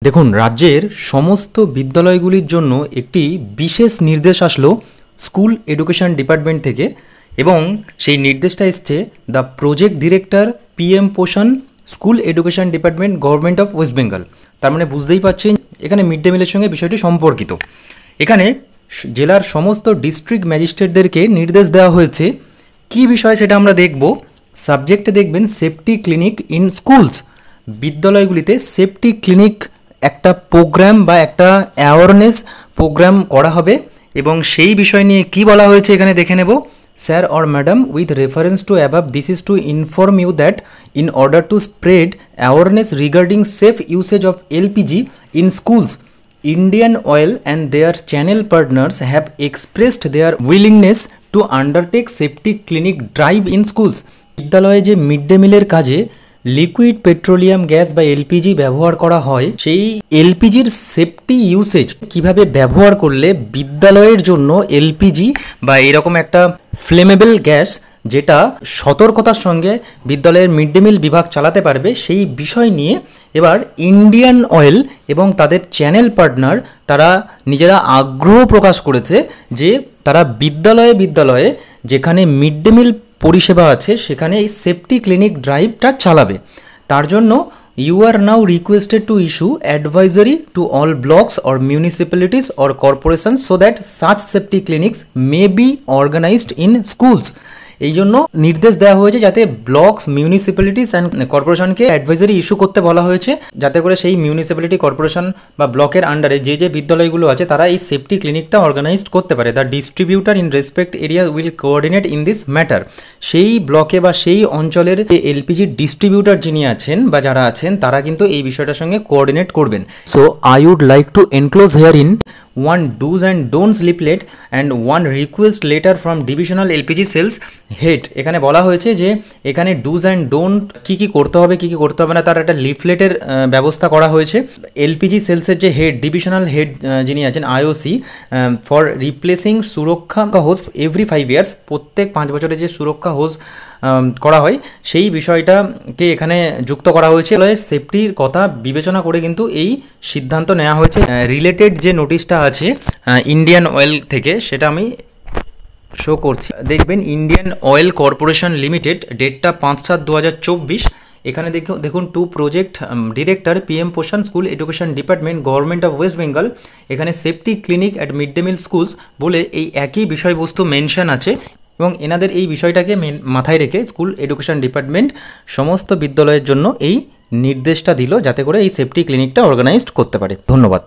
দেখুন, রাজ্যের সমস্ত বিদ্যালয়গুলির জন্য একটি বিশেষ নির্দেশ আসলো স্কুল এডুকেশন ডিপার্টমেন্ট থেকে, এবং সেই নির্দেশটা এসছে the project director PM Poshan school education department government of West Bengal. তার মানে বুঝতেই পারছেন এখানে মিড ডে মিলের সঙ্গে বিষয়টি সম্পর্কিত। এখানে জেলার সমস্ত ডিস্ট্রিক্ট ম্যাজিস্ট্রেটদেরকে নির্দেশ দেওয়া হয়েছে। কি বিষয় সেটা আমরা দেখব। সাবজেক্টে দেখবেন সেফটি ক্লিনিক ইন স্কুলস। বিদ্যালয়গুলিতে সেফটি ক্লিনিক একটা প্রোগ্রাম বা একটা অ্যাওয়ারনেস প্রোগ্রাম করা হবে, এবং সেই বিষয় নিয়ে কি বলা হয়েছে এখানে দেখে নেব। Sir or madam, with reference to above, this is to inform you that in order to spread awareness regarding safe usage of LPG in schools, Indian Oil and their channel partners have expressed their willingness to undertake safety clinic drive in schools. বিদ্যালয়ে যে mid day মিলের কাজে liquid petroleum gas বা LPG ব্যবহার করা হয়, সেই এলপিজির safety usage কিভাবে ব্যবহার করলে বিদ্যালয়ের জন্য এলপিজি বা এরকম একটা ফ্লেমেবল গ্যাস যেটা সতর্কতার সঙ্গে বিদ্যালয়ের মিড ডে মিল বিভাগ চালাতে পারবে, সেই বিষয় নিয়ে এবার ইন্ডিয়ান অয়েল এবং তাদের চ্যানেল পার্টনার তারা নিজেরা আগ্রহ প্রকাশ করেছে যে তারা বিদ্যালয়ে যেখানে মিড ডে মিল পরিষেবা আছে সেখানে এই সেফটি ক্লিনিক ড্রাইভটা চালাবে। তার জন্য you are now requested to issue advisory to all blocks or municipalities or corporations so that such safety clinics may be organized in schools. এই জন্য নির্দেশ দেওয়া হয়েছে যাতে ব্লকস, মিউনিসিপ্যালিটিস অ্যান্ড কর্পোরেশনকে অ্যাডভাইজারি ইস্যু করতে বলা হয়েছে, যাতে করে সেই মিউনিসিপ্যালিটি, কর্পোরেশন বা ব্লকের আন্ডারে যে বিদ্যালয়গুলো আছে তারা এই সেফটি ক্লিনিকটা অর্গানাইজড করতে পারে। The distributor in respect area will coordinate in this matter. সেই ব্লকে বা সেই অঞ্চলের যে এলপিজির ডিস্ট্রিবিউটার যিনি আছেন বা যারা আছেন তারা কিন্তু এই বিষয়টার সঙ্গে কোঅর্ডিনেট করবেন। So I would like to enclose here in one do's and don'ts leaflet and one request letter from divisional LPG sales head। এখানে বলা হয়েছে যে এখানে ডুজ অ্যান্ড ডোন্ট কী কী করতে হবে কী কী করতে হবে না তার একটা লিফলেটের ব্যবস্থা করা হয়েছে। এলপিজি সেলসের যে হেড, ডিভিশনাল হেড যিনি আছেন আইওসি, ফর রিপ্লেসিং সুরক্ষা হোজ এভরি 5 years, প্রত্যেক 5 বছরে যে সুরক্ষা হোজ করা হয় সেই বিষয়টাকে এখানে যুক্ত করা হয়েছে। সেফটির কথা বিবেচনা করে কিন্তু এই সিদ্ধান্ত নেওয়া হয়েছে। রিলেটেড যে নোটিশটা আছে ইন্ডিয়ান অয়েল থেকে সেটা আমি শো করছি। দেখবেন ইন্ডিয়ান অয়েল কর্পোরেশন লিমিটেড, ডেটটা 5/7/2024। এখানে দেখুন to project director PM Poshan school education department government of West Bengal. এখানে safety clinic at mid day meal schools বলে এই একই বিষয়বস্তু মেনশন আছে, এবং এনাদের এই বিষয়টাকে মাথায় রেখে স্কুল এডুকেশন ডিপার্টমেন্ট সমস্ত বিদ্যালয়ের জন্য এই নির্দেশটা দিল যাতে করে এই সেফটি ক্লিনিকটা অর্গানাইজড করতে পারে। ধন্যবাদ।